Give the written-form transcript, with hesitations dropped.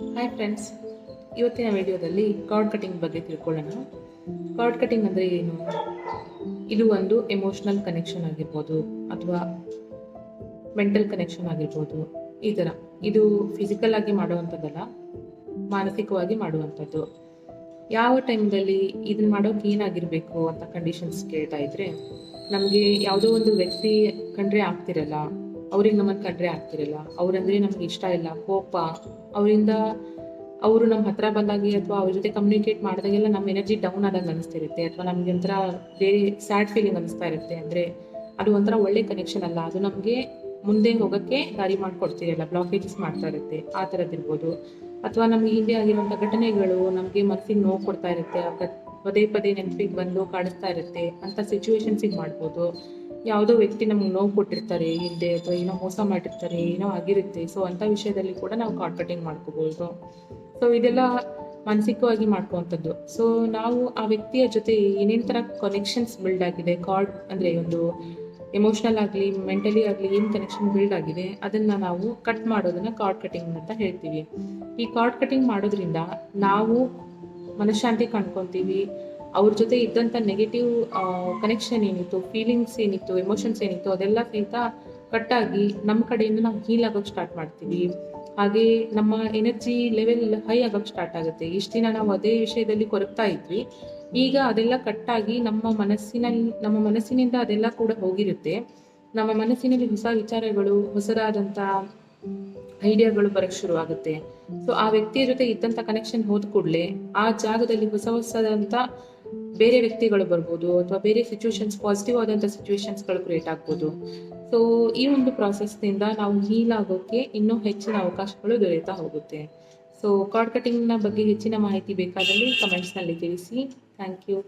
Hi friends, ಇವತ್ತಿನ ವಿಡಿಯೋದಲ್ಲಿ card cutting ಬಗ್ಗೆ ತಿಳ್ಕೊಳ್ಳೋಣ. ಕಾರ್ಡ್ ಕಟಿಂಗ್ ಅಂದರೆ ಏನು? ಇದು ಒಂದು ಎಮೋಷ್ನಲ್ ಕನೆಕ್ಷನ್ ಆಗಿರ್ಬೋದು ಅಥವಾ ಮೆಂಟಲ್ ಕನೆಕ್ಷನ್ ಆಗಿರ್ಬೋದು. ಈ ಥರ ಇದು ಫಿಸಿಕಲ್ ಆಗಿ ಮಾಡುವಂಥದ್ದಲ್ಲ, ಮಾನಸಿಕವಾಗಿ ಮಾಡುವಂಥದ್ದು. ಯಾವ ಟೈಮ್ದಲ್ಲಿ ಇದನ್ನ ಮಾಡೋಕೆ ಏನಾಗಿರಬೇಕು ಅಂತ ಕಂಡೀಷನ್ಸ್ ಕೇಳ್ತಾ ಇದ್ರೆ, ನಮಗೆ ಯಾವುದೋ ಒಂದು ವ್ಯಕ್ತಿ ಕಂಡ್ರೆ ಆಗ್ತಿರಲ್ಲ, ಅವ್ರಿಗೆ ನಮ್ಮನ್ನು ಕಂಡ್ರೆ ಆಗ್ತಿರಲ್ಲ, ಅವ್ರಂದ್ರೆ ನಮ್ಗೆ ಇಷ್ಟ ಇಲ್ಲ, ಕೋಪ, ಅವರಿಂದ ಅವರು ನಮ್ಮ ಹತ್ರ ಬಂದಾಗಿ ಅಥವಾ ಅವ್ರ ಜೊತೆ ಕಮ್ಯುನಿಕೇಟ್ ಮಾಡಿದಾಗೆಲ್ಲ ನಮ್ಮ ಎನರ್ಜಿ ಡೌನ್ ಆದಂಗೆ ಅನಿಸ್ತಿರುತ್ತೆ, ಅಥವಾ ನಮಗೆ ಒಂಥರ ಬೇರೆ ಸ್ಯಾಡ್ ಫೀಲಿಂಗ್ ಅನಿಸ್ತಾ ಇರುತ್ತೆ. ಅಂದರೆ ಅದು ಒಂಥರ ಒಳ್ಳೆ ಕನೆಕ್ಷನ್ ಅಲ್ಲ, ಅದು ನಮಗೆ ಮುಂದೆ ಹೋಗೋಕ್ಕೆ ದಾರಿ ಮಾಡಿಕೊಡ್ತಿರಲ್ಲ, ಬ್ಲಾಕೇಜಸ್ ಮಾಡ್ತಾ ಇರುತ್ತೆ. ಆ ಥರದ್ದಿರ್ಬೋದು. ಅಥವಾ ನಮಗೆ ಹಿಂದೆ ಆಗಿರುವಂಥ ಘಟನೆಗಳು ನಮಗೆ ಮನಸ್ಸಿಗೆ ನೋವು ಕೊಡ್ತಾ ಇರುತ್ತೆ, ಪದೇ ಪದೇ ನೆನಪಿಗೆ ಬಂದು ಕಾಡಿಸ್ತಾ ಇರುತ್ತೆ. ಅಂಥ ಸಿಚುವೇಶನ್ಸಿಗೆ ಮಾಡ್ಬೋದು. ಯಾವುದೋ ವ್ಯಕ್ತಿ ನಮ್ಗೆ ನೋವು ಕೊಟ್ಟಿರ್ತಾರೆ ಹಿಂದೆ, ಅಥವಾ ಏನೋ ಮೋಸ ಮಾಡಿರ್ತಾರೆ, ಏನೋ ಆಗಿರುತ್ತೆ. ಸೊ ಅಂಥ ವಿಷಯದಲ್ಲಿ ಕೂಡ ನಾವು ಕಾರ್ಡ್ ಕಟಿಂಗ್ ಮಾಡ್ಕೋಬೋದು. ಸೊ ಇದೆಲ್ಲ ಮಾನಸಿಕವಾಗಿ ಮಾಡ್ಕೋವಂಥದ್ದು. ಸೊ ನಾವು ಆ ವ್ಯಕ್ತಿಯ ಜೊತೆ ಏನೇನು ಥರ ಕನೆಕ್ಷನ್ಸ್ ಬಿಲ್ಡ್ ಆಗಿದೆ, ಕಾರ್ಡ್ ಅಂದರೆ ಒಂದು ಎಮೋಷ್ನಲ್ ಆಗಲಿ ಮೆಂಟಲಿ ಆಗಲಿ ಏನು ಕನೆಕ್ಷನ್ ಬಿಲ್ಡ್ ಆಗಿದೆ ಅದನ್ನು ನಾವು ಕಟ್ ಮಾಡೋದನ್ನು ಕಾರ್ಡ್ ಕಟಿಂಗ್ ಅಂತ ಹೇಳ್ತೀವಿ. ಈ ಕಾರ್ಡ್ ಕಟಿಂಗ್ ಮಾಡೋದ್ರಿಂದ ನಾವು ಮನಃಶಾಂತಿ ಕಂಡ್ಕೊತೀವಿ. ಅವ್ರ ಜೊತೆ ಇದ್ದಂಥ ನೆಗೆಟಿವ್ ಕನೆಕ್ಷನ್ ಏನಿತ್ತು, ಫೀಲಿಂಗ್ಸ್ ಏನಿತ್ತು, ಎಮೋಷನ್ಸ್ ಏನಿತ್ತು, ಅದೆಲ್ಲ ಸಹಿತ ಕಟ್ಟಾಗಿ ನಮ್ಮ ಕಡೆಯಿಂದ ನಾವು ಹೀಲ್ ಆಗೋಕ್ಕೆ ಸ್ಟಾರ್ಟ್ ಮಾಡ್ತೀವಿ. ಹಾಗೆ ನಮ್ಮ ಎನರ್ಜಿ ಲೆವೆಲ್ ಹೈ ಆಗೋಕ್ಕೆ ಸ್ಟಾರ್ಟ್ ಆಗುತ್ತೆ. ಇಷ್ಟು ದಿನ ನಾವು ಅದೇ ವಿಷಯದಲ್ಲಿ ಕೊರಗ್ತಾ ಇದ್ವಿ, ಈಗ ಅದೆಲ್ಲ ಕಟ್ಟಾಗಿ ನಮ್ಮ ಮನಸ್ಸಿನಿಂದ ಅದೆಲ್ಲ ಕೂಡ ಹೋಗಿರುತ್ತೆ. ನಮ್ಮ ಮನಸ್ಸಿನಲ್ಲಿ ಹೊಸ ವಿಚಾರಗಳು, ಹೊಸದಾದಂಥ ಐಡಿಯಾಗಳು ಬರೋಕ್ಕೆ ಶುರುವಾಗುತ್ತೆ. ಸೊ ಆ ವ್ಯಕ್ತಿಯ ಜೊತೆ ಇದ್ದಂಥ ಕನೆಕ್ಷನ್ ಹೋದ ಕೂಡಲೇ ಆ ಜಾಗದಲ್ಲಿ ಹೊಸದಂಥ ಬೇರೆ ವ್ಯಕ್ತಿಗಳು ಬರ್ಬೋದು, ಅಥವಾ ಬೇರೆ ಸಿಚುವೇಶನ್ಸ್, ಪಾಸಿಟಿವ್ ಆದಂಥ ಸಿಚುವೇಶನ್ಸ್ಗಳು ಕ್ರಿಯೇಟ್ ಆಗ್ಬೋದು. ಸೊ ಈ ಒಂದು ಪ್ರಾಸೆಸ್ನಿಂದ ನಾವು ಹೀಲ್ ಆಗೋಕ್ಕೆ ಇನ್ನೂ ಹೆಚ್ಚಿನ ಅವಕಾಶಗಳು ದೊರೆಯುತ್ತಾ ಹೋಗುತ್ತೆ. ಸೊ ಕಾರ್ಡ್ ಕಟಿಂಗ್ನ ಬಗ್ಗೆ ಹೆಚ್ಚಿನ ಮಾಹಿತಿ ಬೇಕಾದಲ್ಲಿ ಕಮೆಂಟ್ಸ್ನಲ್ಲಿ ತಿಳಿಸಿ. Thank you.